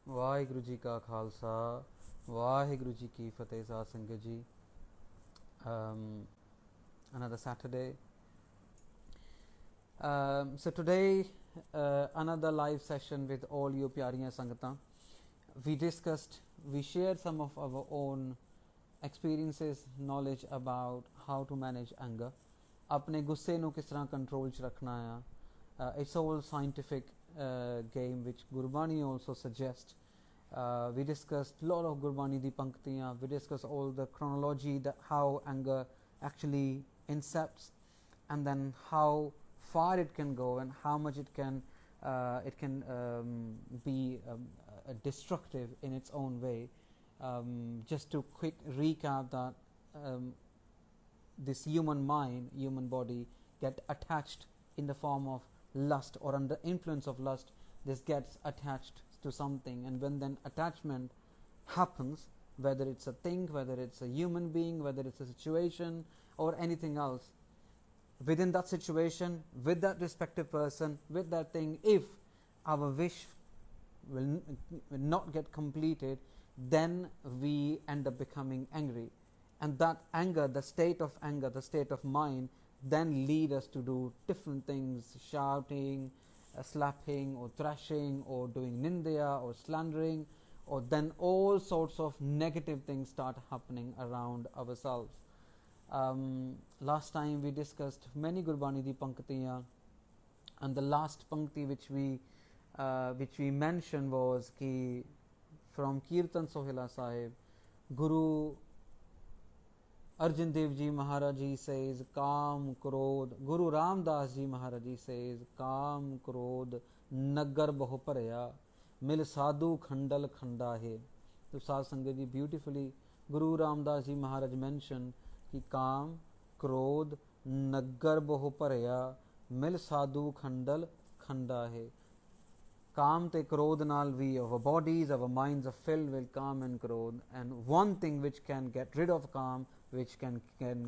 वाहिगुरु जी का खालसा वाहिगुरु जी की फतेह साध संगत जी. Another Saturday. So today another live session with all you pyariyan sangatan. We shared some of our own experiences, knowledge about how to manage anger, अपने गुस्से ਨੂੰ ਕਿਸ ਤਰ੍ਹਾਂ ਕੰਟਰੋਲ 'ਚ ਰੱਖਣਾ ਆ. It's all scientific game which Gurbani also suggests. We discussed a lot of Gurbani di panktiyan. We discussed all the chronology, that how anger actually incepts, and then how far it can go and how much it can be destructive in its own way. Just to quick recap that this human mind, human body get attached in the form of lust, or under influence of lust this gets attached to something, and when then attachment happens, whether it's a thing, whether it's a human being, whether it's a situation or anything else, within that situation, with that respective person, with that thing, if our wish will not get completed, then we end up becoming angry, and that anger, the state of anger, the state of mind, then lead us to do different things, shouting, slapping or thrashing or doing nindya or slandering, or then all sorts of negative things start happening around ourselves. Last time we discussed many Gurbani di panktiyan, and the last pankti which we mentioned was ki from Kirtan Sohila Sahib, Guru Arjan Dev Ji Maharaj Ji says, Kam Krodh. Guru Ramdas Ji Maharaj Ji says, Kam Krodh Nagar Bahu Paraya Mil Sadhu Khandal Khanda Hai. So Sadh Sangat Ji, beautifully Guru Ramdas Ji Maharaj mentioned ki Kam Krodh Nagar Bahu Paraya Mil Sadhu Khandal Khanda Hai. Kaam te krodh naal we, our bodies, our minds are filled with kaam and krodh, and one thing which can get rid of kaam, which can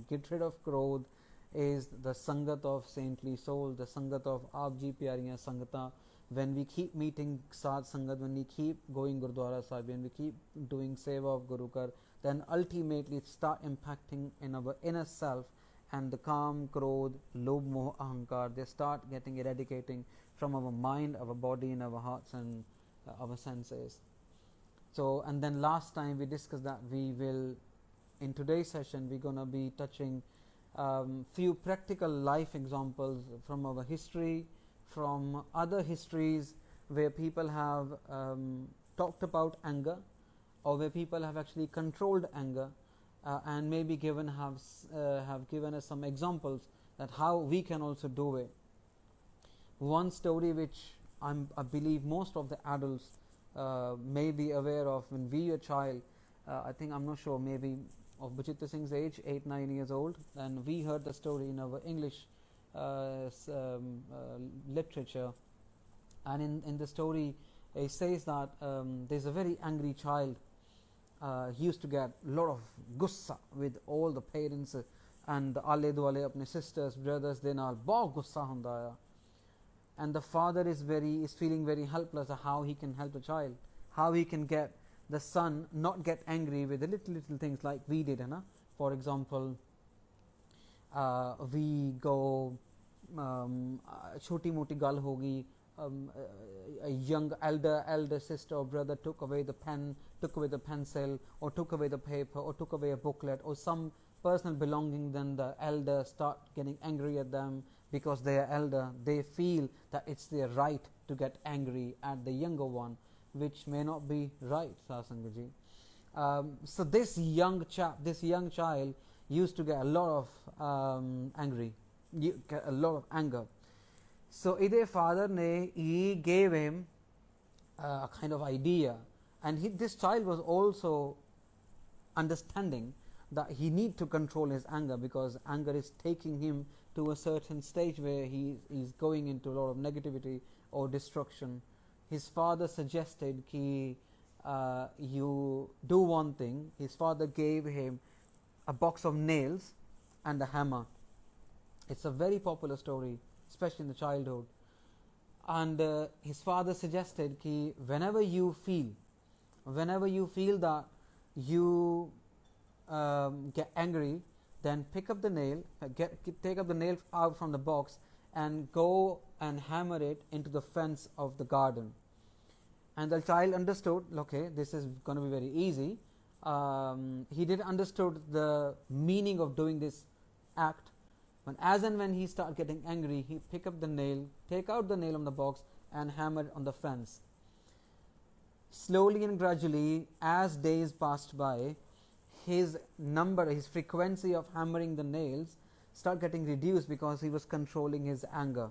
get rid of krodh, is the sangat of saintly soul, the sangat of aapji pyariyan sangata. When we keep meeting Sadh Sangat, when we keep going Gurdwara Sahib, when we keep doing seva of Guru Kar, then ultimately it start impacting in our inner self, and the kaam, krodh, lobh, moh, ahankar, they start getting eradicating from our mind, our body, and our hearts and our senses. So, and then last time we discussed that we will, in today's session, we're going to be touching few practical life examples from our history, from other histories where people have talked about anger, or where people have actually controlled anger, and maybe have given us some examples that how we can also do it. One story which I believe most of the adults may be aware of, when we were a child, I think, I'm not sure, maybe of Bachitra Singh's age, 8-9 years old, and we heard the story in our English literature, and in the story it says that there's a very angry child. He used to get a lot of gussa with all the parents and the ale duale apne sisters, brothers, they naal bahut gussa hunda hai, and the father is feeling very helpless how he can help the child, how he can get the son not get angry with the little things like we did, na? For example, we go choti moti gal hogi, a young elder sister or brother took away the pen, took away the pencil, or took away the paper, or took away a booklet, or some personal belonging, then the elder start getting angry at them because they are elder. They feel that it's their right to get angry at the younger one, which may not be right, Sasangaji. So this young child used to get a lot of a lot of anger. So Ide father he gave him a kind of idea, and this child was also understanding that he need to control his anger, because anger is taking him to a certain stage where he is going into a lot of negativity or destruction. His father suggested ki you do one thing. His father gave him a box of nails and a hammer. It's a very popular story, especially in the childhood. And his father suggested ki whenever you feel whenever you feel that you get angry, then pick up the nail, take up the nail out from the box and go and hammer it into the fence of the garden. And the child understood, okay, this is going to be very easy. He didn't understood the meaning of doing this act. But as and when he started getting angry, he pick up the nail, take out the nail from the box and hammer it on the fence. Slowly and gradually, as days passed by, his frequency of hammering the nails started getting reduced because he was controlling his anger.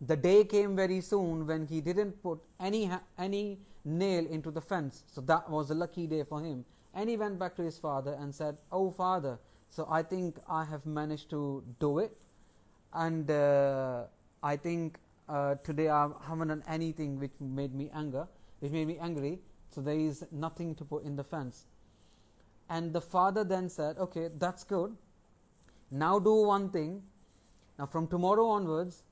The day came very soon when he didn't put any nail into the fence. So that was a lucky day for him. And he went back to his father and said, "Oh father, so I think I have managed to do it. And I think today I haven't done anything which made me angry. So there is nothing to put in the fence." And the father then said, "Okay, that's good. Now do one thing. Now from tomorrow onwards,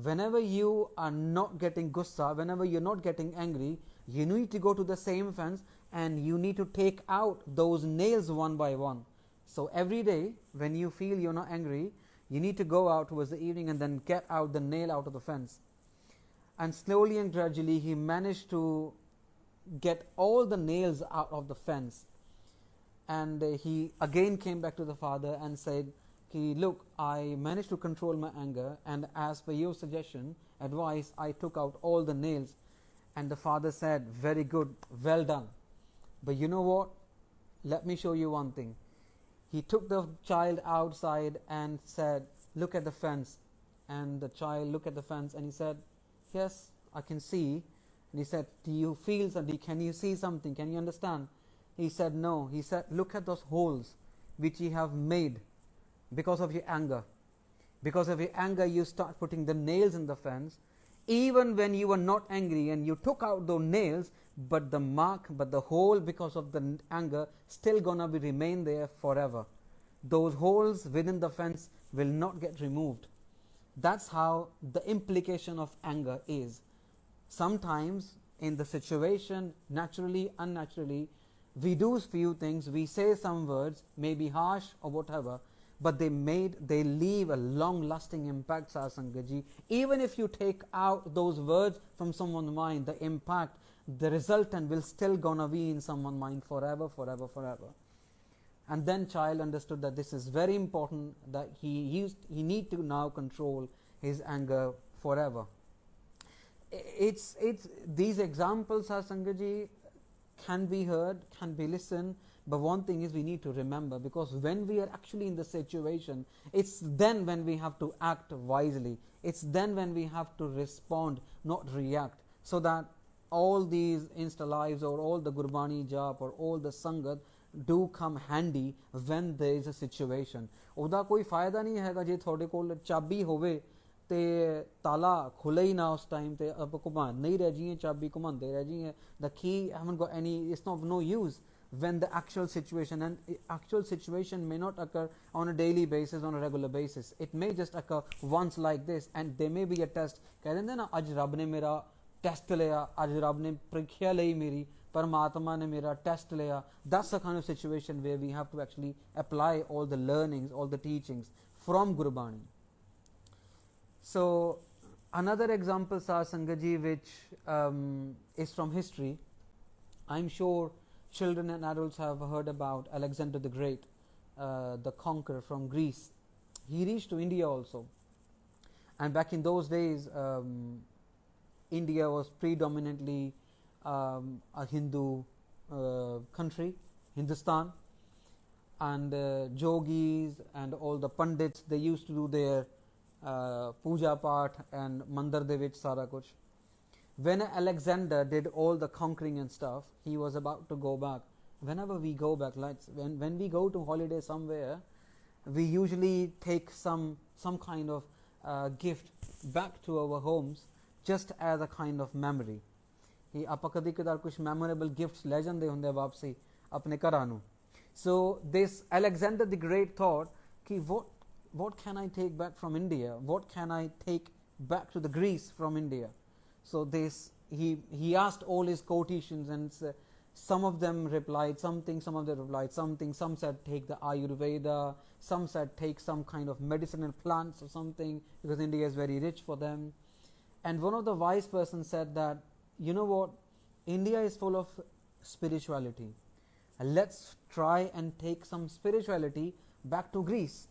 whenever you are not getting gussa, whenever you're not getting angry, you need to go to the same fence and you need to take out those nails one by one. So every day when you feel you're not angry, you need to go out towards the evening and then get out the nail out of the fence." And slowly and gradually he managed to get all the nails out of the fence. And he again came back to the father and said, "Look, I managed to control my anger, and as per your advice, I took out all the nails." And the father said, "Very good, well done. But you know what? Let me show you one thing." He took the child outside and said, "Look at the fence." And the child looked at the fence and he said, "Yes, I can see." And he said, "Do you feel something? Can you see something? Can you understand?" He said, "No." He said, "Look at those holes which you have made because of your anger. Because of your anger, you start putting the nails in the fence. Even when you were not angry and you took out those nails, but the hole because of the anger still gonna be remain there forever. Those holes within the fence will not get removed." That's how the implication of anger is. Sometimes in the situation, naturally, unnaturally, we do few things, we say some words, maybe harsh or whatever, but they leave a long-lasting impact, Sangaji. Even if you take out those words from someone's mind, the impact, the resultant will still gonna be in someone's mind forever, forever, forever. And then child understood that this is very important, that he need to now control his anger forever. It's these examples, Sangaji, can be heard, can be listened, but one thing is we need to remember, because when we are actually in the situation, it's then when we have to act wisely. It's then when we have to respond, not react, so that all these Insta lives or all the Gurbani jap or all the Sangat do come handy when there is a situation. ਉਹਦਾ ਕੋਈ ਫਾਇਦਾ ਨਹੀਂ ਹੈਗਾ ਜੇ ਤੁਹਾਡੇ ਕੋਲ ਚਾਬੀ ਹੋਵੇ ਤੇ ਤਾਲਾ ਖੁੱਲੇ ਹੀ ਨਾ ਉਸ ਟਾਈਮ ਤੇ ਆਪਾਂ ਘੁਮਾਉਂਦੇ ਹੀ ਰਹਿ ਜਾਈਏ, ਚਾਬੀ ਘੁਮਾਉਂਦੇ ਰਹਿ ਜਾਈਏ. The key haven't got any, it's of no use when the actual situation may not occur on a daily basis, on a regular basis. It may just occur once like this, and there may be a test. ਕਹਿ ਦਿੰਦੇ ਨਾ ਅੱਜ ਰੱਬ ਨੇ ਮੇਰਾ test ਲਿਆ, ਅੱਜ ਰੱਬ ਨੇ ਪ੍ਰੀਖਿਆ ਲਈ ਮੇਰੀ, Paramatma ne mera test liya. That's the kind of situation where we have to actually apply all the learnings, all the teachings from Gurbani. So another example, Sangaji, which is from history. I'm sure children and adults have heard about Alexander the Great, the conqueror from Greece. He reached to India also. And back in those days, India was predominantly a Hindu country, Hindustan, and yogis and all the pandits, they used to do their puja part and mandir de vich sara kuch. When Alexander did all the conquering and stuff, he was about to go back. Whenever we go back, like when we go to holiday somewhere, we usually take some kind of gift back to our homes, just as a kind of memory. कि आप कभी कदार कुछ memorable gifts ले जाते होंगे वापसी अपने घरां नूं. So this Alexander the Great thought कि what can I take back from India? What can I take back to the Greece from India? So he asked all his courtesians, and some of them replied something, some of them replied something. Some said take the Ayurveda, some said take some kind of medicinal plants or something, because India is very rich for them. And one of the wise persons said that, you know what, India is full of spirituality. Let's try and take some spirituality back to Greece.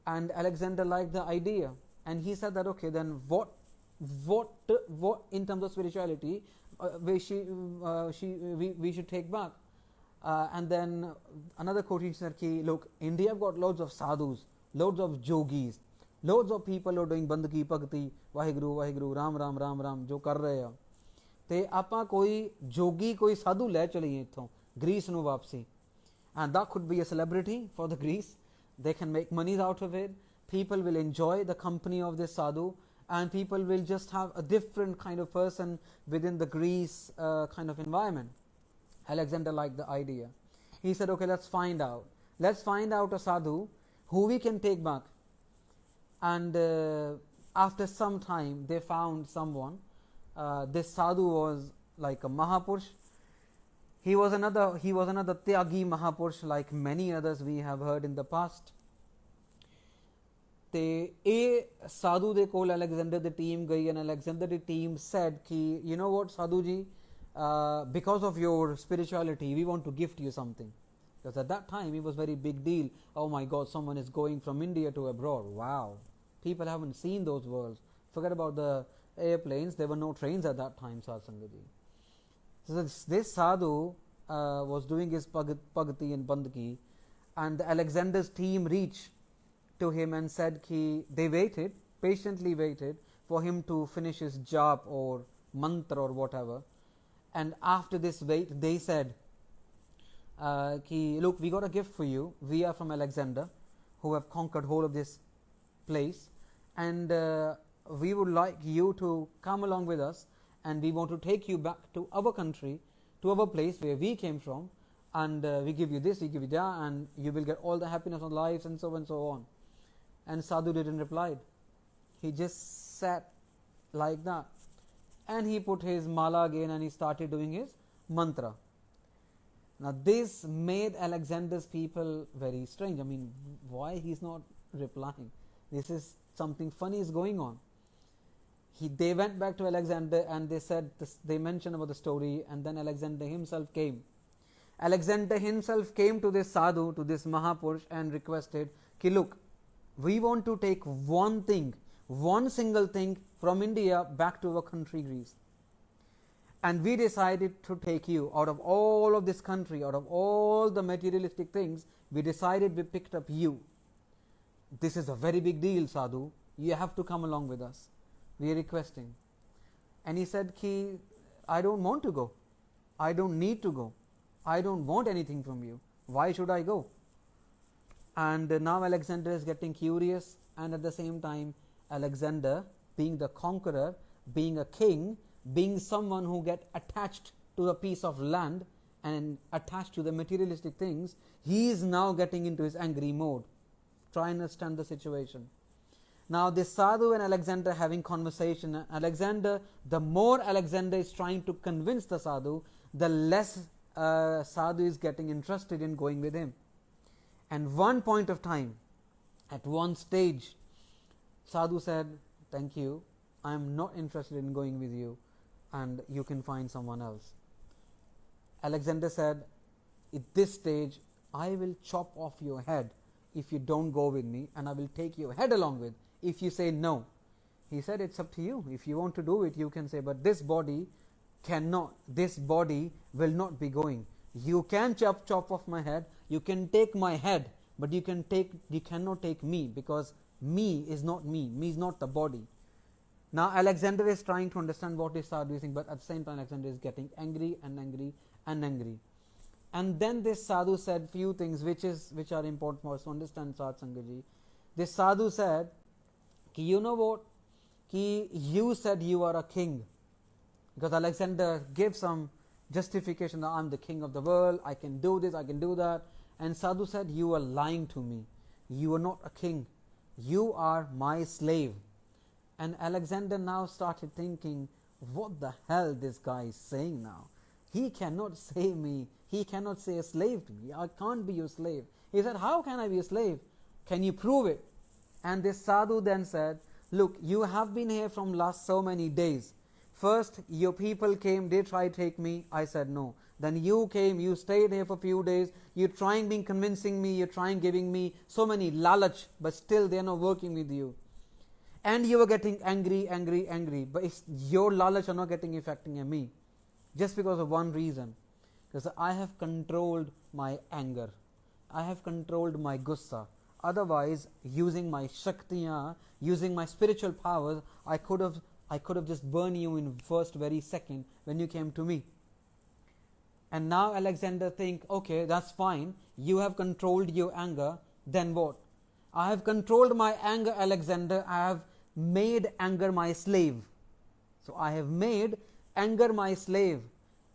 And Alexander liked the idea, and he said that, okay, then what in terms of spirituality we should take back. And then another quotation said, look, India have got loads of sadhus, loads of yogis, loads of people who are doing bandagi, bhakti, waheguru, waheguru, ram ram ram ram, jo kar rahe hai. ਤੇ ਆਪਾਂ ਕੋਈ ਜੋਗੀ ਕੋਈ ਸਾਧੂ ਲੈ ਚਲੀਏ ਇੱਥੋਂ Greece ਨੂੰ ਵਾਪਸੀ, and that could be a celebrity for the Greece. They can make money out of it. People will enjoy the company of this sadhu, and people will just have a different kind of person within the Greece kind of environment. Alexander liked the idea. He said, okay, let's find out a sadhu who we can take back. And after some time they found someone. This sadhu was like a Mahapurush. He was another Tyagi Mahapurush, like many others we have heard in the past. ਤੇ ਇਹ ਸਾਧੂ ਦੇ ਕੋਲ Alexander ਦੀ team ਗਈ, and Alexander the team said ਕਿ you know what, Sadhu ji, because of your spirituality we want to gift you something. Because at that time it was very big deal. Oh my God, someone is going from India to abroad. Wow, people haven't seen those worlds. Forget about the airplanes, there were no trains at that time, Satsangaji. So this sadhu was doing his bhakti and bandagi, and Alexander's team reached to him and said they patiently waited for him to finish his jap or mantra or whatever. And after this wait, they said, look, we got a gift for you. We are from Alexander, who have conquered whole of this place, and we would like you to come along with us, and we want to take you back to our country, to our place where we came from, and we give you this, we give you that, and you will get all the happiness of life, and so on. And Sadhu didn't reply. He just sat like that, and he put his mala again, and he started doing his mantra. Now this made Alexander's people very strange. I mean, why he's not replying? This is something funny is going on. They went back to Alexander, and they said this, they mentioned about the story, and then Alexander himself came. Alexander himself came to this sadhu, to this Mahapurush, and requested, look, we want to take one thing, one single thing from India back to our country Greece. And we decided to take you out of all of this country, out of all the materialistic things, we picked up you. This is a very big deal, sadhu. You have to come along with us. We are requesting. And he said, I don't want to go. I don't need to go. I don't want anything from you. Why should I go? And now Alexander is getting curious, and at the same time, Alexander, being the conqueror, being a king, being someone who gets attached to a piece of land and attached to the materialistic things, he is now getting into his angry mode. Try and understand the situation. Now this sadhu and Alexander having conversation. The more Alexander is trying to convince the sadhu, the less sadhu is getting interested in going with him. And one point of time, at one stage, sadhu said, thank you, I am not interested in going with you, and you can find someone else. Alexander said, at this stage, I will chop off your head if you don't go with me, and I will take your head along with if you say no. He said, it's up to you. If you want to do it, you can say, but this body will not be going. You can chop off my head, you can take my head, but you cannot take me, because me is not me is not the body. Now Alexander is trying to understand what is sadhu saying, but at the same time Alexander is getting angry and angry and angry. And then this sadhu said few things which are important for us to understand, Sat Sangaji. This sadhu said, you know what, you said you are a king, because Alexander gave some justification that I'm the king of the world, I can do this, I can do that. And sadhu said, you are lying to me, you are not a king, you are my slave. And Alexander now started thinking, what the hell this guy is saying now? He cannot say me, he cannot say a slave to me. I can't be your slave. He said, how can I be a slave? Can you prove it? And this sadhu then said, look, you have been here from last so many days. First, your people came, they tried to take me. I said no. Then you came, you stayed here for a few days. You're trying being convincing me, you're trying giving me so many lalach, but still they're not working with you. And you were getting angry. But it's your lalach are not getting affecting me. Just because of one reason. Because I have controlled my anger. I have controlled my gussa. Otherwise, using my shaktiyan, using my spiritual powers, I could have just burned you in first very second when you came to me. And now Alexander think, okay, that's fine. You have controlled your anger. Then what? I have controlled my anger, Alexander. I have made anger my slave. So I have made anger my slave.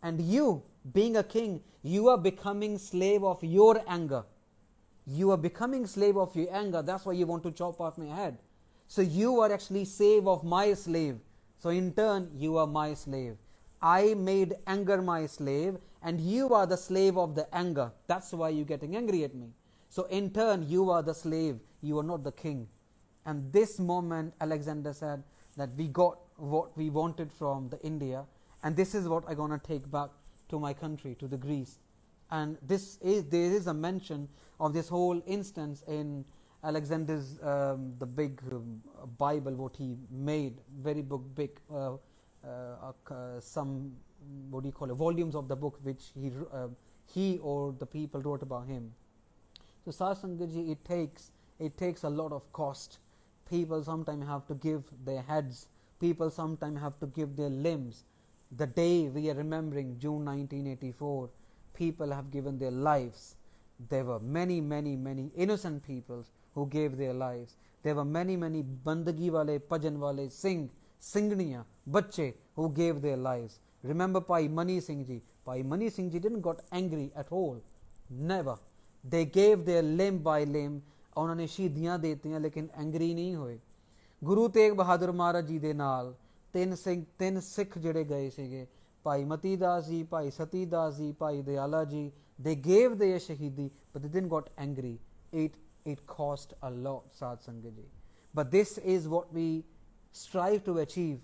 And you, being a king, you are becoming slave of your anger. You are becoming slave of your anger. That's why you want to chop off my head. So you are actually slave of my slave. So in turn, you are my slave. I made anger my slave, and you are the slave of the anger. That's why you're getting angry at me. So in turn, you are the slave. You are not the king. And this moment, Alexander said that we got what we wanted from the India, and this is what I'm going to take back to my country, to the Greece. And there is a mention of this whole instance in Alexander's the big Bible, what he made, very big, some, what do you call it, volumes of the book which he or the people wrote about him. So Satsangaji, it takes a lot of cost. People sometimes have to give their heads. People sometimes have to give their limbs. The day we are remembering, June 1984, people have given their lives. There were many innocent people who gave their lives. There were many bandagi wale, bhajan wale, singhniya, bacche who gave their lives. Remember Bhai Mani Singh Ji. Bhai Mani Singh Ji didn't got angry at all. Never. They gave their limb by limb. उन्होंने शहीदियां देती हैं लेकिन angry नहीं हुए. गुरु तेग बहादुर महाराज जी दे नाल ਤਿੰਨ ਸਿੱਖ ਜਿਹੜੇ ਗਏ ਸੀਗੇ, ਭਾਈ ਮਤੀ ਦਾਸ ਜੀ, ਭਾਈ ਸਤੀ ਦਾਸ ਜੀ, ਭਾਈ ਦਿਆਲਾ ਜੀ, they gave their shahidi, but they didn't got angry. It cost a lot, Sad Sangat ji. But this is what we strive to achieve.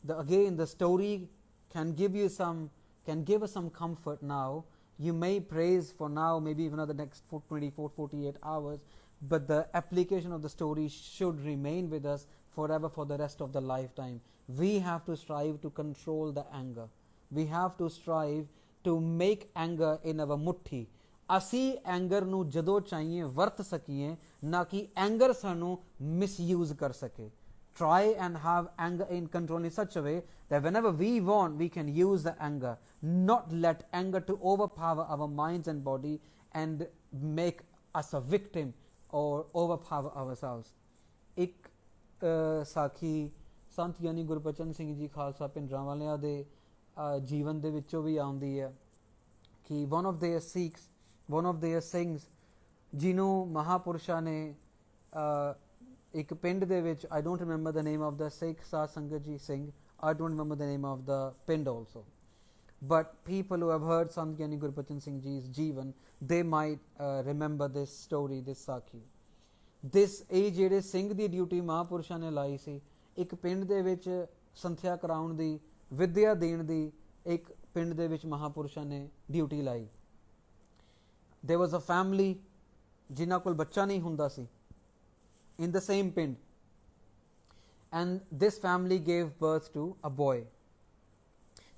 Again, the story can give us some comfort now. You may praise for now, maybe even the next 24, 48 hours, but the application of the story should remain with us forever, for the rest of the lifetime. We have to strive to control the anger. We have to strive to make anger in our mutti. ਅਸੀਂ anger ਨੂੰ ਜਦੋਂ ਚਾਹੀਏ ਵਰਤ ਸਕੀਏ, ਨਾ ਕਿ anger ਸਾਨੂੰ misuse ਕਰ ਸਕੇ. Try and have anger in control in such a way that whenever we want, we can use the anger. Not let anger to overpower our minds and body and make us a victim or overpower ourselves. ਇੱਕ ਸਾਖੀ ਸੰਤ ਗਿਆਨੀ ਗੁਰਬਚਨ ਸਿੰਘ ਜੀ ਖਾਲਸਾ ਪਿੰਡਰਾਂ ਵਾਲਿਆਂ ਦੇ ਜੀਵਨ ਦੇ ਵਿੱਚੋਂ ਵੀ ਆਉਂਦੀ ਹੈ ਕਿ one of their Sikhs, one of their Singhs, ਜਿਹਨੂੰ ਮਹਾਪੁਰਸ਼ਾਂ ਨੇ ਇੱਕ ਪਿੰਡ ਦੇ ਵਿੱਚ, I don't remember the name of the Sikh Sat Sangat Ji Singh, I don't remember the name of the pind also, but people who have heard Sant Gyani Gurbachan Singh Ji's Jeevan, they might remember this story, this Sakhi. ਇਹ ਜਿਹੜੇ ਸਿੰਘ ਦੀ duty ਮਹਾਪੁਰਸ਼ਾਂ ਨੇ ਲਾਈ ਸੀ, ਇੱਕ ਪਿੰਡ ਦੇ ਵਿੱਚ ਸੰਥਿਆ ਕਰਾਉਣ ਦੀ, ਵਿੱਦਿਆ ਦੇਣ ਦੀ ਇੱਕ ਪਿੰਡ ਦੇ ਵਿੱਚ ਮਹਾਪੁਰਸ਼ਾਂ ਨੇ ਡਿਊਟੀ ਲਾਈ. There was a family ਜਿਨ੍ਹਾਂ ਕੋਲ ਬੱਚਾ ਨਹੀਂ ਹੁੰਦਾ ਸੀ in the same pind, and this family gave birth to a boy.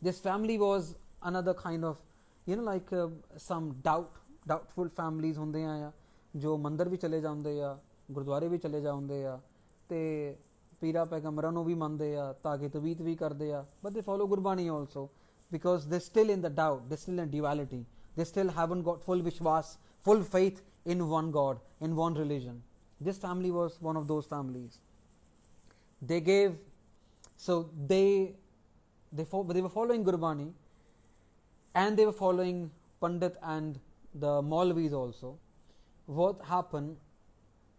This family was another kind of, like some doubtful families ਹੁੰਦੇ ਆ ਜੋ ਮੰਦਰ ਵੀ ਚਲੇ ਜਾਂਦੇ ਆ, ਗੁਰਦੁਆਰੇ ਵੀ ਚਲੇ ਜਾਂਦੇ ਆ, ਤੇ ਪੀਰਾ ਪੈਗੰਬਰਾਂ ਨੂੰ ਵੀ ਮੰਨਦੇ ਆ, ਤਾਗੇ ਤਵੀਤ ਵੀ ਕਰਦੇ ਆ, but they follow Gurbani also, because they're still in the doubt, they're still in duality, they still haven't got full vishwas, full faith in one God, in one religion. This family was one of those families. They were following Gurbani, and they were following Pandit and the Maulvis also. What happened,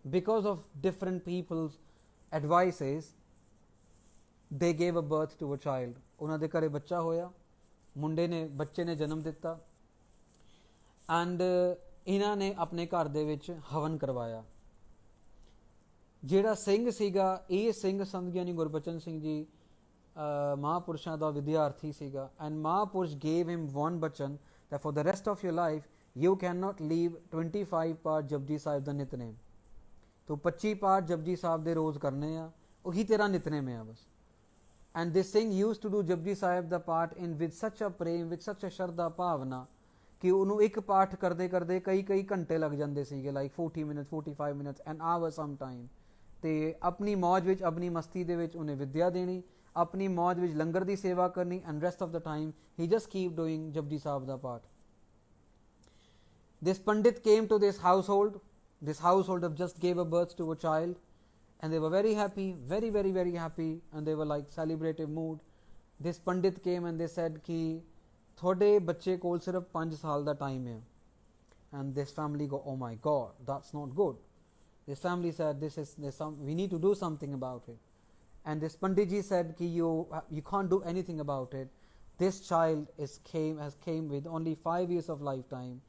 because of different people's advices, they gave a birth to a child. उन्हां दे घरे बच्चा होया, मुंडे ने बच्चे ने जन्म दिता and इन्हां ने अपने घर दे विच हवन करवाया। जिहड़ा सिंह सीगा, ये सिंह संत ज्ञानी गुरबचन सिंह जी महापुरुषां दा विद्यार्थी सीगा, एंड महापुरुष गेव हिम वन बचन that for the rest of your life you cannot leave 25 पाठ जपजी साहिब दा नितनेम। तो 25 पाठ जपजी साहिब दे रोज़ करने आ, वही तेरा नितनेम है बस। And this Singh used to do Japji Sahib दा पाठ in with such a Prem, with such अ श्रद्धा भावना कि उन्होंने एक पाठ करते करते कई घंटे लग जाते सीगे, like 40 minutes 45 minutes an hour some time. तो अपनी मौज विच, अपनी मस्ती दे विच उन्हें विद्या देनी, अपनी मौज विच लंगर की सेवा करनी, and rest of the time he just keep doing Japji Sahib दा पाठ। This Pandit came to this household have just gave a birth to a child, and they were very happy, very happy, and they were like celebrative mood. This Pandit came and they said कि थोड़े बच्चे कोल सिर्फ 5 साल दा time है। And this family go, oh my God, that's not good. This family said, we need to do something about it. And this Pandit ji said कि you can't do anything about it. This child has came with only 5 years of lifetime,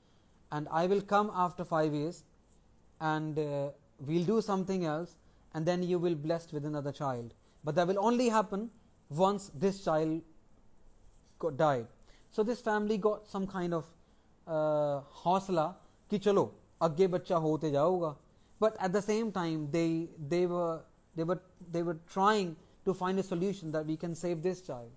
and I will come after 5 years, and we'll do something else, and then you will be blessed with another child. But that will only happen once this child died. So this family got some kind of हौसला कि चलो आगे बच्चा होते जाऊगा, but at the same time they were trying to find a solution that we can save this child.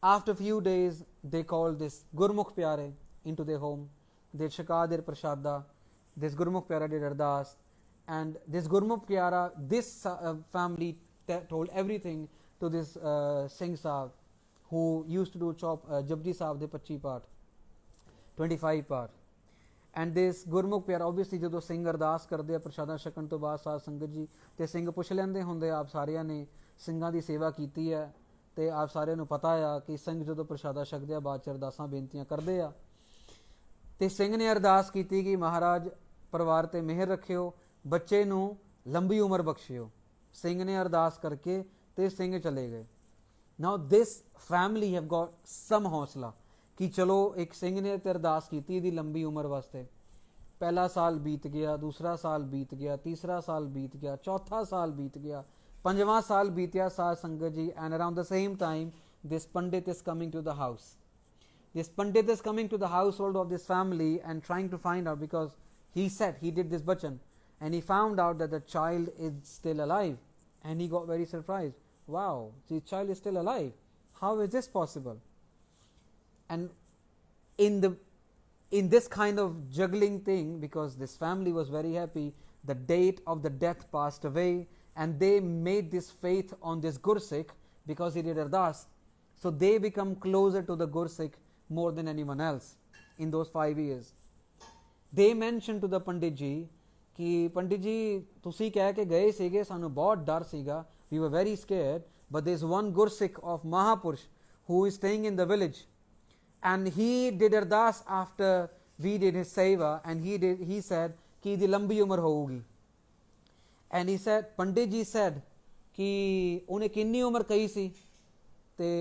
After a few days they called this Gurmukh Pyare into their home. They shaka their prashada. This Gurmukh Pyara did ardas, and this Gurmukh Pyara, this family told everything to this Singh Sahib, who used to do Japji Sahib de 25 part, 25 part. And this Gurmukh Pyara, obviously ਜਦੋਂ ਸਿੰਘ ਅਰਦਾਸ ਕਰਦੇ ਆ ਪ੍ਰਸ਼ਾਦਾ ਛਕਣ ਤੋਂ ਬਾਅਦ ਸਾਧ ਸੰਗਤ ਜੀ ਤੇ ਸਿੰਘ ਪੁੱਛ ਲੈਂਦੇ ਹੁੰਦੇ ਆਪ ਸਾਰਿਆਂ ਨੇ ਸਿੰਘਾਂ ਦੀ ਸੇਵਾ ਕੀਤੀ ਹੈ ਤੇ ਆਪ ਸਾਰਿਆਂ ਨੂੰ ਪਤਾ ਆ ਕਿ ਸਿੰਘ ਜਦੋਂ ਪ੍ਰਸ਼ਾਦਾ ਛਕਦੇ ਆ ਬਾਅਦ ਚ ਅਰਦਾਸਾਂ ਬੇਨਤੀਆਂ ਕਰਦੇ ਆ ਤੇ ਸਿੰਘ ਨੇ ਅਰਦਾਸ ਕੀਤੀ ਕਿ ਮਹਾਰਾਜ ਪਰਿਵਾਰ ਤੇ ਮਿਹਰ ਰੱਖਿਓ, ਬੱਚੇ ਨੂੰ ਲੰਬੀ ਉਮਰ ਬਖਸ਼ਿਓ। ਸਿੰਘ ਨੇ ਅਰਦਾਸ ਕਰਕੇ ਤੇ ਸਿੰਘ ਚਲੇ ਗਏ। Now this family have got some ਹੌਸਲਾ कि चलो एक सिंह ने तो अरदास की दी लंबी उम्र वास्ते। पहला साल बीत गया, दूसरा साल बीत गया, तीसरा साल बीत गया, चौथा साल बीत गया, 5वां साल बीतिया साध संगत जी। And around the same time this pandit is coming to the house. This Pandit is coming to the household of this family and trying to find out, because he said he did this bachan and he found out that the child is still alive, and he got very surprised. Wow, the child is still alive. How is this possible? And in this kind of juggling thing, because this family was very happy, the date of the death passed away, and they made this faith on this Gursikh because he did ardas. So they become closer to the Gursikh more than anyone else in those 5 years. They mentioned to the Pandit ji कि पंडित जी तुसी कह के गए सीगे, सानू बहुत डर सीगा, we were very scared, but there's one Gursikh of Mahapurush who is staying in the village, and he did ardas after we did his seva, and he said कि दी लंबी उम्र होगी. And he said, Pandit ji said कि उन्हें किन्नी उम्र कही सी, ते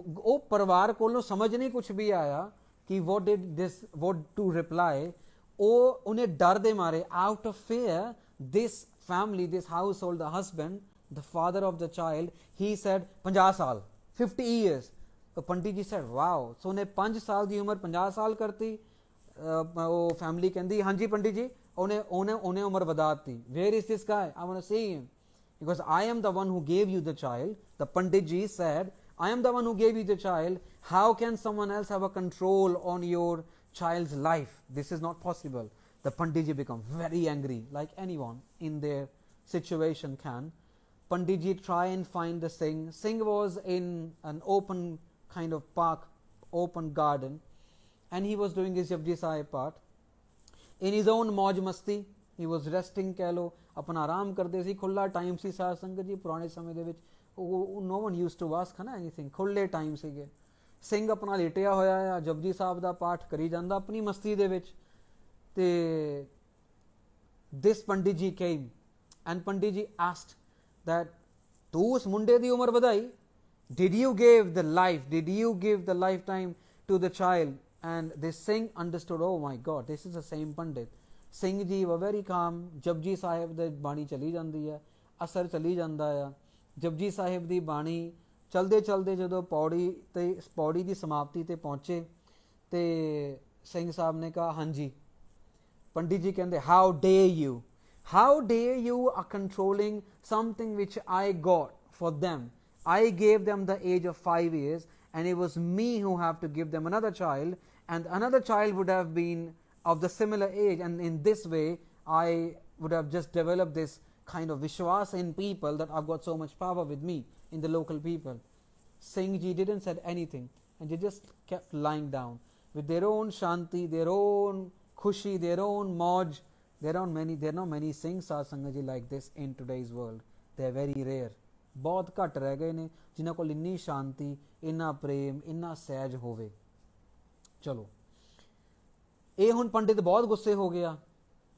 ਉਹ ਪਰਿਵਾਰ ਕੋਲੋਂ ਸਮਝ ਨਹੀਂ ਕੁਛ ਵੀ ਆਇਆ ਕਿ what to reply. ਉਹ ਉਹਨੇ ਡਰ ਦੇ ਮਾਰੇ, out of fear, this family, this household, the husband, the father of the child, he said 50 ਸਾਲ, 50 years. ਪੰਡਿਤ ਜੀ said wow. So ਉਹਨੇ 5 ਸਾਲ ਦੀ ਉਮਰ 50 ਸਾਲ ਕਰਤੀ. ਉਹ ਫੈਮਿਲੀ ਕਹਿੰਦੀ ਹਾਂਜੀ ਪੰਡਿਤ ਜੀ, ਉਹਨੇ ਉਮਰ ਵਧਾਤੀ. Where is this guy? I want to see him, because I am the one who gave you the child. The Pandit ji said, I am the one who gave you the child. How can someone else have a control on your child's life? This is not possible. The Pandit ji become very angry, like anyone in their situation can. Pandit ji try and find the Singh. Singh was in an open kind of park, open garden, and he was doing his Japji Sahib part. In his own mauj masti, he was resting, कह लो अपना आराम करते सी. खुला time सी साध संगत जी पुराने समय ਦੇ ਵਿੱਚ. No one used to ask ना anything. खुले टाइम ਸੀਗੇ. ਸਿੰਘ ਆਪਣਾ ਲੇਟਿਆ ਹੋਇਆ ਆ, ਜਪਜੀ ਸਾਹਿਬ ਦਾ ਪਾਠ ਕਰੀ ਜਾਂਦਾ ਆਪਣੀ ਮਸਤੀ ਦੇ ਵਿੱਚ. ਤੇ this Pandit ji came and Pandit ji asked that ਤੂੰ ਉਸ ਮੁੰਡੇ ਦੀ ਉਮਰ ਵਧਾਈ, Did you give the life? Did you give the lifetime to the child? And this Singh understood, oh my God, this is the same Pandit. Singh ji were very calm. Japji Sahib the Bani chali jandi hai, asar chali janda hai. Japji Sahib ਦੀ ਬਾਣੀ ਚਲਦੇ ਚਲਦੇ ਜਦੋਂ ਪੌੜੀ ਦੀ ਸਮਾਪਤੀ ਤੇ ਪਹੁੰਚੇ ਤੇ ਸਿੰਘ ਸਾਹਿਬ ਨੇ ਕਿਹਾ ਹਾਂਜੀ. ਪੰਡਿਤ ਜੀ ਕਹਿੰਦੇ how dare you are controlling something which I got for them. I gave them the age of 5 years and it was me who have to give them another child, and another child would have been of the similar age, and in this way I would have just developed this kind of vishwas in people that I've got so much power with me in the local people. Singh ji didn't said anything and they just kept lying down with their own shanti, their own khushi, their own mauj. There are not many Singh Sat Sangat ji like this in today's world. They are very rare. बहुत घट रह गए ने जिन्हां कोल इन्नी शांति, इन्ना प्रेम, इन्ना सहज होवे. चलो ये हुण पंडित बहुत गुस्से हो गया.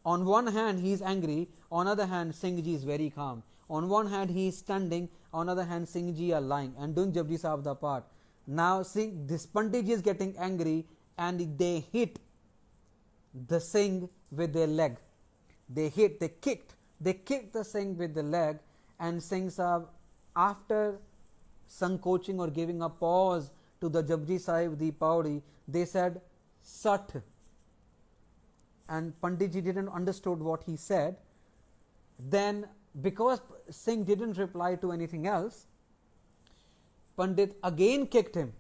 On one hand he is angry, on other hand Singh ji is very calm. On one hand he is standing, on other hand Singh ji are lying and doing Japji Sahib the part. Now this Pandit ji is getting angry and they hit the Singh with their leg. They kicked the Singh with the leg, and Singh Sahib, after sankoching or giving a pause to the Japji Sahib the paudi, they said Sat. And Pandit ji didn't understood what he said. Then because Singh didn't reply to anything else, Pandit again kicked him,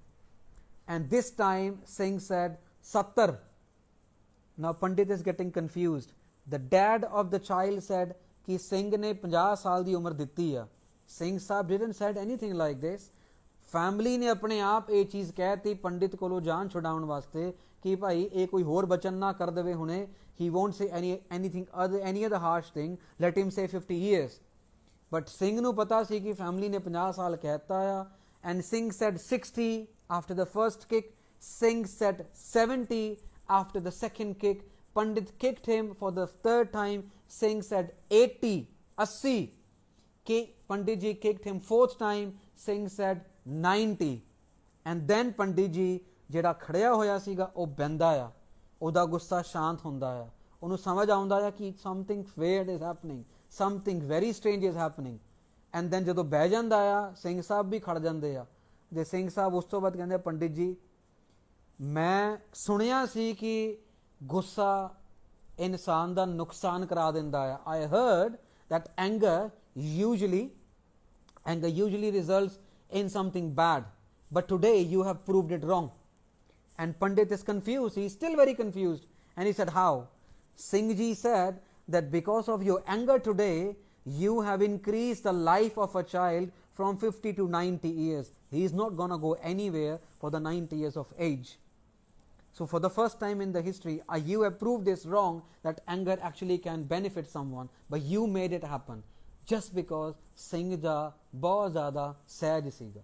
and this time Singh said Sattar. Now Pandit is getting confused. The dad of the child said कि सिंह ने 50 साल की उम्र दिती है. सिंह साहब didn't said anything like this. Family ने अपने आप ये चीज़ कहती पंडित को जान छुड़ाउण वास्ते कि भाई ये कोई होर बचन ना कर देवे हुणे. He won't say any other harsh thing. Let him say 50 years. But Singh ਨੂੰ ਪਤਾ ਸੀ कि फैमिली ने 50 साल कहता है, and Singh said 60 after the first kick. Singh said 70 after the second kick. Pandit kicked him for the third time. Singh said 80. Pandit ji kicked him fourth time. Singh said 90. And then Pandit ji ਜਿਹੜਾ ਖੜਿਆ ਹੋਇਆ ਸੀਗਾ ਉਹ ਬਹਿੰਦਾ ਆ, ਉਹਦਾ ਗੁੱਸਾ ਸ਼ਾਂਤ ਹੁੰਦਾ ਆ, ਉਹਨੂੰ ਸਮਝ ਆਉਂਦਾ ਆ ਕਿ something weird is happening, something very strange is happening. And then ਜਦੋਂ ਬਹਿ ਜਾਂਦਾ ਆ ਸਿੰਘ ਸਾਹਿਬ ਵੀ ਖੜ ਜਾਂਦੇ ਆ. ਜੇ ਸਿੰਘ ਸਾਹਿਬ ਉਸ ਤੋਂ ਬਾਅਦ ਕਹਿੰਦੇ ਪੰਡਿਤ ਜੀ ਮੈਂ ਸੁਣਿਆ ਸੀ ਕਿ ਗੁੱਸਾ ਇਨਸਾਨ ਦਾ ਨੁਕਸਾਨ ਕਰਾ ਦਿੰਦਾ ਆ. I heard that anger usually results in something bad, but today you have proved it wrong. And Pandit is confused. He is still very confused. And he said, how? Singh ji said that because of your anger today, you have increased the life of a child from 50 to 90 years. He is not going to go anywhere for the 90 years of age. So for the first time in the history, you have proved this wrong, that anger actually can benefit someone, but you made it happen just because Singh ja bahut zyada sahaj siga.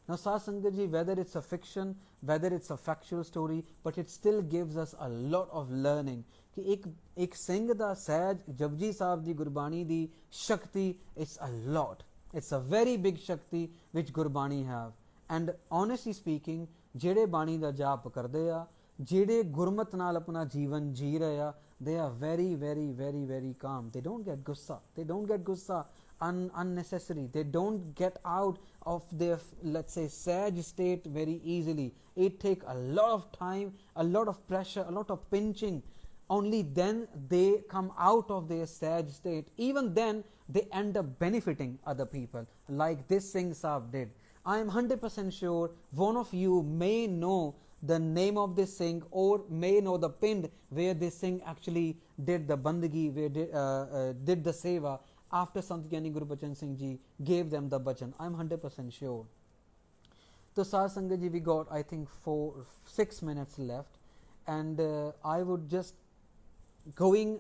Now Sat Sangat ji, whether it's a fiction, whether it's a factual story, but it still gives us a lot of learning. कि एक सिंह दा सहज जपजी साहब दी गुरबाणी दी शक्ति, it's a lot. It's a very big shakti which Gurbani have. And honestly speaking, ਜਿਹੜੇ ਬਾਣੀ ਦਾ ਜਾਪ ਕਰਦੇ ਆ, ਜਿਹੜੇ ਗੁਰਮਤ ਨਾਲ ਆਪਣਾ ਜੀਵਨ ਜੀ ਰਹੇ ਆ, they are very, very, very, very calm. They don't get gussa. Unnecessary. They don't get out of their, let's say, sage state very easily. It takes a lot of time, a lot of pressure, a lot of pinching. Only then they come out of their sage state. Even then they end up benefiting other people, like this Singh Sahib did. I am 100% sure one of you may know the name of this Singh, or may know the pind where this Singh actually did the bandagi, where did the seva after Sant Gyani Guru Bachan Singh ji gave them the bachan. I am 100% sure. So Sat Sangat ji, we got I think 6 minutes left, and I would just going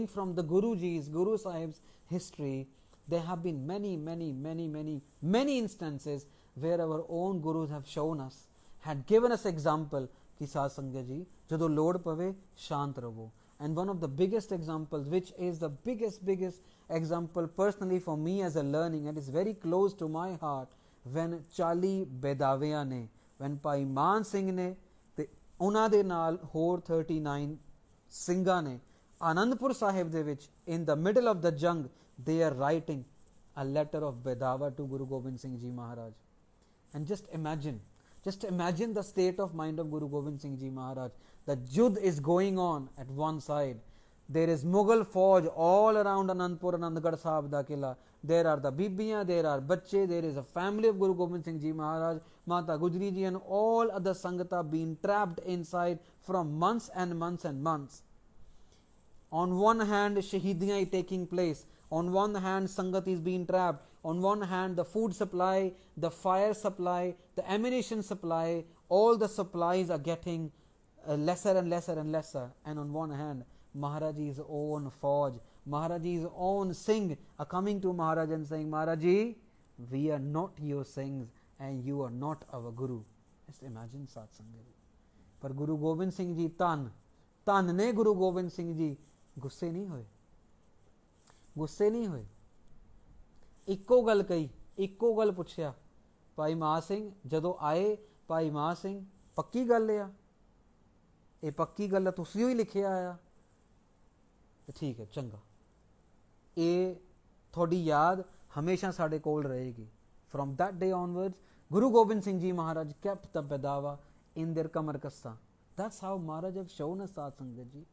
from the Guru Sahib's history. There have been many instances where our own Gurus have shown us, had given us example ki Sat Sangat ji jado lod pave shant ravo. And one of the biggest examples, which is the biggest example personally for me as a learning, and is very close to my heart, when 40 ਬੇਦਾਵਿਆਂ ਨੇ, when ਭਾਈ ਮਾਨ ਸਿੰਘ ਨੇ ਤੇ ਉਹਨਾਂ ਦੇ ਨਾਲ ਹੋਰ 39 ਸਿੰਘਾਂ ਨੇ ਆਨੰਦਪੁਰ ਸਾਹਿਬ ਦੇ ਵਿੱਚ in the middle of the jung they are writing a letter of bedawa to Guru Gobind Singh Ji Maharaj. And just imagine the state of mind of Guru Gobind Singh Ji Maharaj. The Judd is going on at one side. There is Mughal Fauj all around Anandpur and Anandgarh Sahib da Kila. There are the Bibiyan, there are Bacche, there is a family of Guru Gobind Singh Ji Maharaj, Mata Gujri Ji and all other Sangata being trapped inside from months and months and months. On one hand, Shahidiyan is taking place. On one hand, Sangat is being trapped. On one hand, the food supply, the fire supply, the ammunition supply, all the supplies are getting lesser and lesser and lesser. And on one hand, Maharaji's own Fauj, Maharaji's own Singh are coming to Maharaj and saying, Maharaji, we are not your Singhs and you are not our Guru. Just imagine Sat Sangat. But Guru Gobind Singh Ji tan ne Guru Gobind Singh Ji ਗੁੱਸੇ ਨਹੀਂ ਹੋਏ ਇੱਕੋ ਗੱਲ ਕਹੀ, ਇੱਕੋ ਗੱਲ ਪੁੱਛਿਆ ਭਾਈ ਮਹਾਂ ਸਿੰਘ ਜਦੋਂ ਆਏ, ਭਾਈ ਮਹਾਂ ਸਿੰਘ ਪੱਕੀ ਗੱਲ ਆ, ਇਹ ਪੱਕੀ ਗੱਲ ਆ, ਤੁਸੀਂ ਹੀ ਲਿਖਿਆ ਆ, ਠੀਕ ਹੈ ਚੰਗਾ, ਇਹ ਤੁਹਾਡੀ ਯਾਦ ਹਮੇਸ਼ਾ ਸਾਡੇ ਕੋਲ ਰਹੇਗੀ. From that day onwards, Guru Gobind Singh Ji Maharaj kept the bedawa in their kamar kassa. That's how Maharaj have shown us Sat Sangat Ji.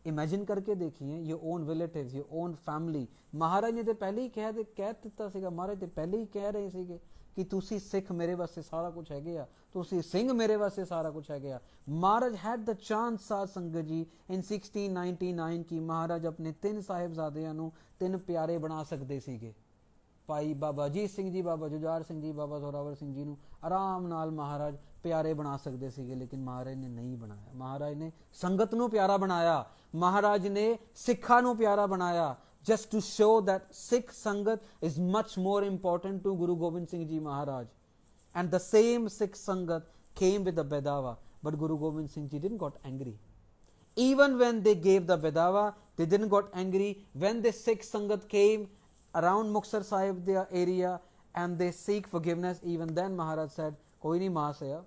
Imagine ਕਰਕੇ ਦੇਖੀਏ, your own relatives, your own family. ਮਹਾਰਾਜ ਨੇ ਤੇ ਪਹਿਲੇ ਹੀ ਕਹਿ ਦਿੱਤਾ ਸੀਗਾ, ਮਹਾਰਾਜ ਤੇ ਪਹਿਲੇ ਹੀ ਕਹਿ ਰਹੇ ਸੀਗੇ ਕਿ ਤੁਸੀਂ ਸਿੱਖ ਮੇਰੇ ਵਾਸਤੇ ਸਾਰਾ ਕੁਝ ਹੈਗੇ ਆ, ਤੁਸੀਂ ਸਿੰਘ ਮੇਰੇ ਵਾਸਤੇ ਸਾਰਾ ਕੁਝ ਹੈਗੇ ਆ. ਮਹਾਰਾਜ had the chance ਸਾਧ ਸੰਗਤ ਜੀ in 1699 ਕਿ ਮਹਾਰਾਜ ਆਪਣੇ 3 ਸਾਹਿਬਜ਼ਾਦਿਆਂ ਨੂੰ 3 ਪਿਆਰੇ ਬਣਾ ਸਕਦੇ ਸੀਗੇ. ਭਾਈ ਬਾਬਾ ਅਜੀਤ ਸਿੰਘ ਜੀ, ਬਾਬਾ ਜੁਝਾਰ ਸਿੰਘ ਜੀ, ਬਾਬਾ ਜ਼ੋਰਾਵਰ ਸਿੰਘ ਜੀ ਨੂੰ ਆਰਾਮ ਨਾਲ ਮਹਾਰਾਜ ਪਿਆਰੇ ਬਣਾ ਸਕਦੇ ਸੀਗੇ, ਲੇਕਿਨ ਮਹਾਰਾਜ ਨੇ ਨਹੀਂ ਬਣਾਇਆ. ਮਹਾਰਾਜ ਨੇ ਸੰਗਤ ਨੂੰ ਪਿਆਰਾ ਬਣਾਇਆ, ਮਹਾਰਾਜ ਨੇ ਸਿੱਖਾਂ ਨੂੰ ਪਿਆਰਾ ਬਣਾਇਆ, just to show that Sikh Sangat is much more important to Guru Gobind Singh Ji Maharaj. And the same Sikh Sangat came with the bedawa, but Guru Gobind Singh Ji didn't got angry. Even when they gave the bedawa, they didn't got angry. When the Sikh Sangat came around Muktsar Sahib, their area, and they seek forgiveness, even then Maharaj said, ਕੋਈ ਨਹੀਂ ਮਾਸਿਆ,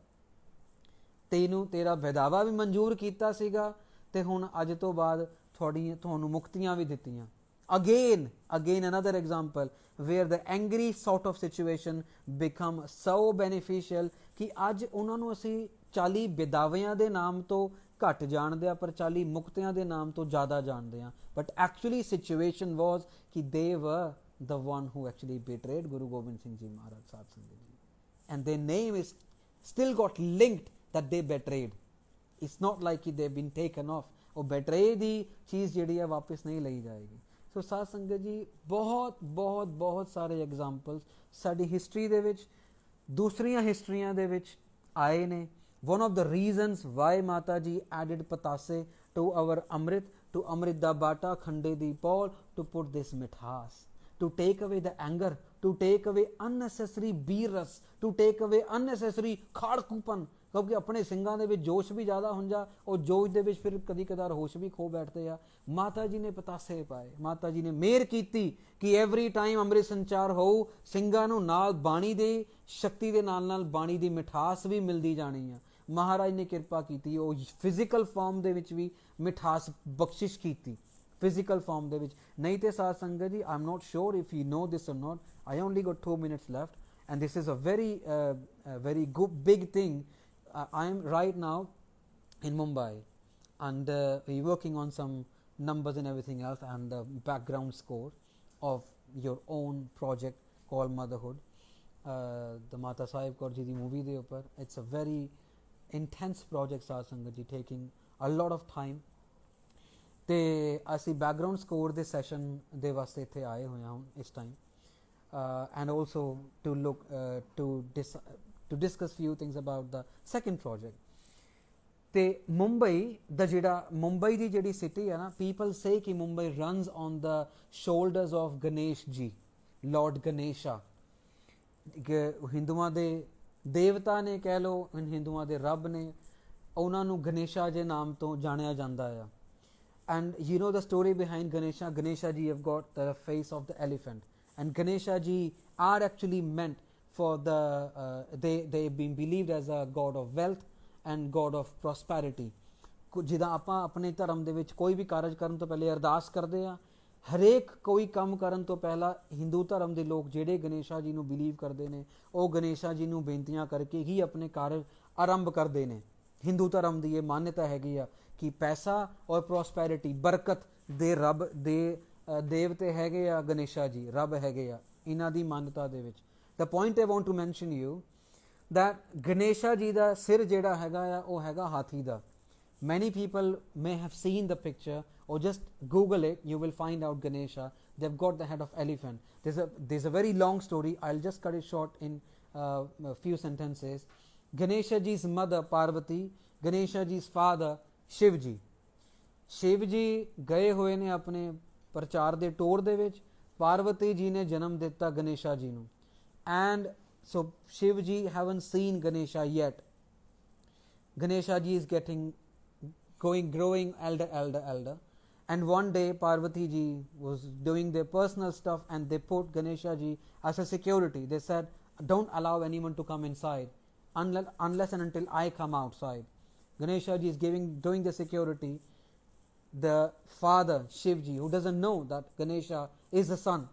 ਤੈਨੂੰ ਤੇਰਾ ਬੇਦਾਵਾ ਵੀ ਮਨਜ਼ੂਰ ਕੀਤਾ ਸੀਗਾ ਤੇ ਹੁਣ ਅੱਜ ਤੋਂ ਬਾਅਦ ਤੁਹਾਨੂੰ ਮੁਕਤੀਆਂ ਵੀ ਦਿੱਤੀਆਂ. Again another example where the angry sort of situation become so beneficial ਕਿ ਅੱਜ ਉਹਨਾਂ ਨੂੰ ਅਸੀਂ 40 ਬੇਦਾਵਿਆਂ ਦੇ ਨਾਮ ਤੋਂ ਘੱਟ ਜਾਣਦੇ ਆ, ਪਰ 40 ਮੁਕਤਿਆਂ ਦੇ ਨਾਮ ਤੋਂ ਜ਼ਿਆਦਾ ਜਾਣਦੇ ਆ. But actually situation was ਕਿ they were the one who actually betrayed Guru Gobind Singh Ji Maharaj Sat Sangat Ji. And their name is still got linked that they betrayed. It's not like they've been taken off. ਉਹ betray ਦੀ ਚੀਜ਼ ਜਿਹੜੀ ਆ ਵਾਪਸ ਨਹੀਂ ਲਈ ਜਾਏਗੀ. ਸੋ ਸਾਧ ਸੰਗਤ ਜੀ ਬਹੁਤ ਸਾਰੇ ਐਗਜ਼ਾਮਪਲਸ ਸਾਡੀ ਹਿਸਟਰੀ ਦੇ ਵਿੱਚ, ਦੂਸਰੀਆਂ ਹਿਸਟਰੀਆਂ ਦੇ ਵਿੱਚ ਆਏ ਨੇ. One of the reasons why Mata Ji added patase to our Amrit, to Amrit da Bata Khande di Paul, to put this mithas, to take away the anger, to take away unnecessary beerus, to take away unnecessary khadkupan. ਕਿਉਂਕਿ ਆਪਣੇ ਸਿੰਘਾਂ ਦੇ ਵਿੱਚ ਜੋਸ਼ ਵੀ ਜ਼ਿਆਦਾ ਹੁੰਦਾ, ਉਹ ਜੋਸ਼ ਦੇ ਵਿੱਚ ਫਿਰ ਕਦੀ ਕਦਾਰ ਹੋਸ਼ ਵੀ ਖੋ ਬੈਠਦੇ ਆ. ਮਾਤਾ ਜੀ ਨੇ ਪਤਾਸੇ ਪਾਏ, ਮਾਤਾ ਜੀ ਨੇ ਮਿਹਰ ਕੀਤੀ ਕਿ ਐਵਰੀ ਟਾਈਮ ਅੰਮ੍ਰਿਤ ਸੰਚਾਰ ਹੋਊ, ਸਿੰਘਾਂ ਨੂੰ ਨਾਲ ਬਾਣੀ ਦੀ ਸ਼ਕਤੀ ਦੇ ਨਾਲ ਬਾਣੀ ਦੀ ਮਿਠਾਸ ਵੀ ਮਿਲਦੀ ਜਾਣੀ ਆ. ਮਹਾਰਾਜ ਨੇ ਕਿਰਪਾ ਕੀਤੀ, ਉਹ ਫਿਜ਼ੀਕਲ ਫਾਰਮ ਦੇ ਵਿੱਚ ਵੀ ਮਿਠਾਸ ਬਖਸ਼ਿਸ਼ ਕੀਤੀ, ਫਿਜ਼ੀਕਲ ਫਾਰਮ ਦੇ ਵਿੱਚ. ਨਹੀਂ ਤੇ ਸਾਧ ਸੰਗਤ ਜੀ, I am not sure if you know this or not, I only got 2 minutes left and this is a very good big thing. I am right now in Mumbai and we're working on some numbers and everything else and the background score of your own project called Motherhood. The Mata Sahib Kaur ji di movie de upar. It's a very intense project Sat Sangat ji, taking a lot of time. ਤੇ ਅਸੀਂ background score ਦੇ session ਦੇ ਵਾਸਤੇ ਇੱਥੇ ਆਏ ਹੋਏ ਹਾਂ ਇਸ time and also to look to discuss few things about the second project. ਤੇ ਮੁੰਬਈ ਦੀ ਜਿਹੜੀ ਸਿਟੀ ਹੈ ਨਾ, people say ਕਿ Mumbai runs on the shoulders of Ganesh ji, Lord Ganesha. ਹਿੰਦੂਆਂ ਦੇ ਦੇਵਤਾ ਨੇ ਕਹਿ ਲਓ, ਹਿੰਦੂਆਂ ਦੇ ਰੱਬ ਨੇ, ਉਹਨਾਂ ਨੂੰ ਗਣੇਸ਼ਾ ਦੇ ਨਾਮ ਤੋਂ ਜਾਣਿਆ ਜਾਂਦਾ ਆ. And you know the story behind Ganesha. Ganesha ji have got the face of the elephant, and Ganesha ji are actually meant for they've been believed as a god of wealth and god of prosperity. ਜਿੱਦਾਂ ਆਪਾਂ ਆਪਣੇ ਧਰਮ ਦੇ ਵਿੱਚ ਕੋਈ ਵੀ ਕਾਰਜ ਕਰਨ ਤੋਂ ਪਹਿਲੇ ਅਰਦਾਸ ਕਰਦੇ ਆ, ਹਰੇਕ ਕੋਈ ਕੰਮ ਕਰਨ ਤੋਂ ਪਹਿਲਾਂ ਹਿੰਦੂ ਧਰਮ ਦੇ ਲੋਕ ਜਿਹੜੇ ਗਣੇਸ਼ਾ ਜੀ ਨੂੰ ਬਿਲੀਵ ਕਰਦੇ ਨੇ ਉਹ ਗਣੇਸ਼ਾ ਜੀ ਨੂੰ ਬੇਨਤੀਆਂ ਕਰਕੇ ਹੀ ਆਪਣੇ ਕਾਰਜ ਆਰੰਭ ਕਰਦੇ ਨੇ। ਹਿੰਦੂ ਧਰਮ ਦੀ ਇਹ ਮਾਨਤਾ ਹੈਗੀ ਆ ਕਿ ਪੈਸਾ ਔਰ ਪ੍ਰੋਸਪੈਰਿਟੀ ਬਰਕਤ ਦੇ ਰੱਬ ਦੇ ਦੇਵਤੇ ਹੈਗੇ ਆ ਗਣੇਸ਼ਾ ਜੀ, ਰੱਬ ਹੈਗੇ ਆ ਇਹਨਾਂ ਦੀ ਮਾਨਤਾ ਦੇ ਵਿੱਚ। The point I want to mention you that Ganesha ji da sir jehda hega ya oh hega hathi da. Many people may have seen the picture or just Google it, you will find out Ganesha. They've got the head of elephant. There's a very long story. I'll just cut it short in a few sentences. Ganesha ji's mother Parvati, Ganesha ji's father Shiv ji. Shiv ji gaye hoye ne apne prachar de tour de vich, Parvati ji ne janam ditta Ganesha ji nu, and so Shiv ji haven't seen Ganesha yet. Ganesha ji is growing elder, and one day Parvati ji was doing their personal stuff and they put Ganesha ji as a security. They said, don't allow anyone to come inside unless and until I come outside. Ganesha ji is doing the security. The father Shiv ji, who doesn't know that Ganesha is the son,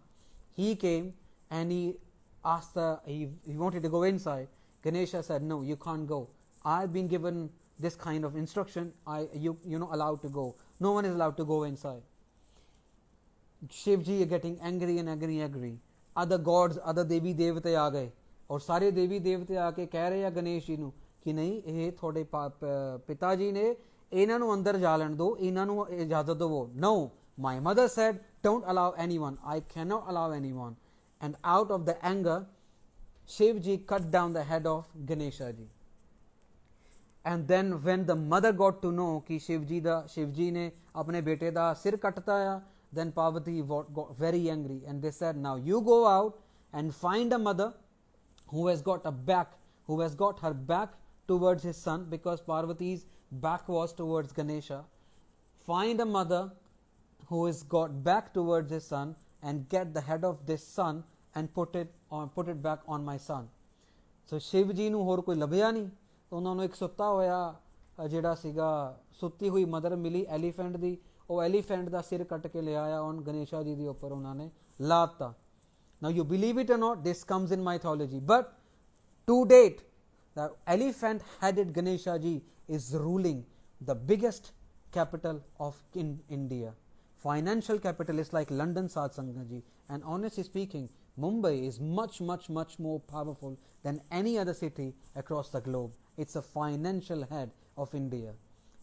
he came and he asked he wanted to go inside. Ganesha said, no, you can't go. I've been given this kind of instruction. You're not allowed to go. No one is allowed to go inside. Shivji is getting angry and angry. Other gods, other devi devate aa gaye aur sare devi devate aake keh rahe ha Ganesh ji nu ki nahi eh thode pita ji ne ਇਹਨਾਂ ਨੂੰ ਅੰਦਰ ਜਾ ਲੈਣ ਦਿਓ, ਇਹਨਾਂ ਨੂੰ ਇਜਾਜ਼ਤ ਦਿਵੋ. No, my mother said, don't allow anyone. I cannot allow anyone. And out of the anger, Shiv ji cut down the head of Ganesha ji. And then when the mother got to know कि Shiv ji ने अपने बेटे दा सिर कटता है, then Parvati got very angry and they said, now you go out and find a mother who has got her back towards his son, because Parvati's back was towards Ganesha. Find a mother who has got back towards his son and get the head of this son and put it back on my son. So Shiv ji ਨੂੰ ਹੋਰ ਕੋਈ ਲੱਭਿਆ ਨਹੀਂ, ਉਹਨਾਂ ਨੂੰ ਇੱਕ ਸੁੱਤਾ ਹੋਇਆ ਜਿਹੜਾ ਸੀਗਾ ਸੁੱਤੀ ਹੋਈ ਮਦਰ ਮਿਲੀ ਐਲੀਫੈਂਟ ਦੀ, ਉਹ ਐਲੀਫੈਂਟ ਦਾ ਸਿਰ ਕੱਟ ਕੇ ਲਿਆਇਆ ਔਨ ਗਣੇਸ਼ਾ ਜੀ ਦੇ ਉੱਪਰ ਉਹਨਾਂ ਨੇ ਲਾਤਾ. Now you believe it or not, this comes in mythology, but to date the elephant headed Ganesha ji is ruling the biggest capital of India. Financial capital is like London, Sat Sangat ji, and honestly speaking, Mumbai is much more powerful than any other city across the globe. It's a financial head of India.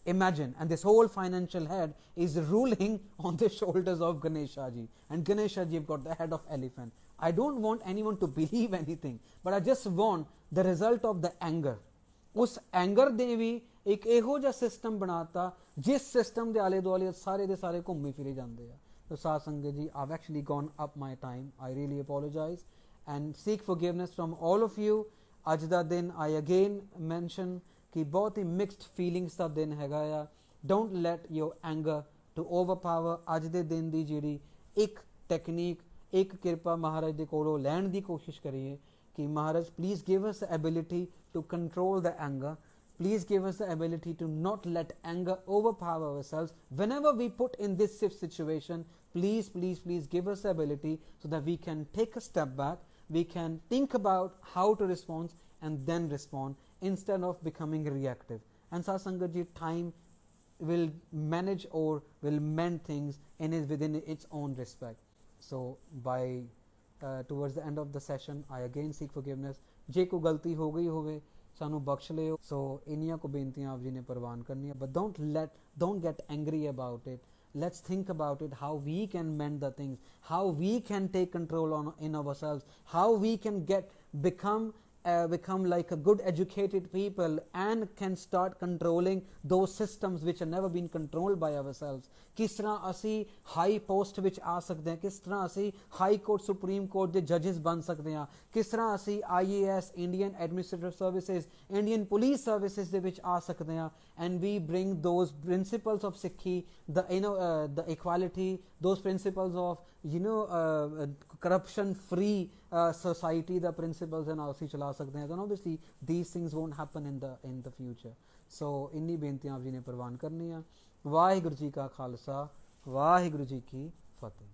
Imagine, and this whole financial head is ruling on the shoulders of Ganesha ji, and Ganesha ji have got the head of elephant. I don't want anyone to believe anything, but I just want the result of the anger. उस anger ने भी एक ਇਹੋ ਜਿਹਾ system ਬਣਾਤਾ ਜਿਸ system ਦੇ ਆਲੇ ਦੁਆਲੇ ਸਾਰੇ ਦੇ ਸਾਰੇ ਘੁੰਮੇ ਫਿਰੇ ਜਾਂਦੇ ਆ. So ਸਾਧ ਸੰਗਤ ਜੀ, I've actually gone up my time. I really apologize and seek forgiveness from all of you. ਅੱਜ ਦਾ ਦਿਨ I again mention ਕਿ ਬਹੁਤ ਹੀ mixed feelings ਦਾ ਦਿਨ ਹੈਗਾ ਆ. Don't let your anger to overpower. ਅੱਜ ਦੇ ਦਿਨ ਦੀ ਜਿਹੜੀ ਇੱਕ ਟੈਕਨੀਕ, ਇੱਕ ਕਿਰਪਾ ਮਹਾਰਾਜ ਦੇ ਕੋਲੋਂ ਲੈਣ ਦੀ ਕੋਸ਼ਿਸ਼ ਕਰੀਏ कि Maharaj, please give us the ability to control the anger. Please give us the ability to not let anger overpower ourselves. Whenever we put in this situation, please give us the ability so that we can take a step back, we can think about how to respond and then respond instead of becoming reactive. And Satsangat ji, time will manage or will mend things within its own respect. So by towards the end of the session, I again seek forgiveness. ਜੇ ਕੋਈ ਗਲਤੀ ਹੋ ਗਈ ਹੋਵੇ ਸਾਨੂੰ ਬਖਸ਼ ਲਿਓ. ਸੋ ਇੰਨੀਆਂ ਕੋ ਬੇਨਤੀਆਂ ਆਪ ਜੀ ਨੇ ਪ੍ਰਵਾਨ ਕਰਨੀਆਂ, but don't get angry about it. Let's think about it, how we can mend the things, how we can take control in ourselves, how we can become like a good educated people and can start controlling those systems which have never been controlled by ourselves. किस तरह ਅਸੀਂ high post ਵਿੱਚ ਆ ਸਕਦੇ ਹਾਂ, ਕਿਸ ਤਰ੍ਹਾਂ ਅਸੀਂ ਹਾਈ ਕੋਰਟ ਸੁਪਰੀਮ ਕੋਰਟ ਦੇ ਜੱਜਸ ਬਣ ਸਕਦੇ ਹਾਂ, ਕਿਸ ਤਰ੍ਹਾਂ ਅਸੀਂ IAS Indian administrative services, Indian police services ਦੇ ਵਿੱਚ ਆ ਸਕਦੇ ਹਾਂ. And we bring those principles of Sikhi, the equality, those principles of corruption free society, the principles and ਅਸੀਂ ਚਲਾ ਸਕਦੇ ਹਾਂ, then obviously these things won't happen in the future. So ਇੰਨੀ ਬੇਨਤੀਆਂ ਆਪ ਜੀ ਨੇ ਪ੍ਰਵਾਨ ਕਰਨੀਆਂ। ਵਾਹਿਗੁਰੂ ਜੀ ਕਾ ਖਾਲਸਾ, ਵਾਹਿਗੁਰੂ ਜੀ ਕੀ ਫਤਿਹ।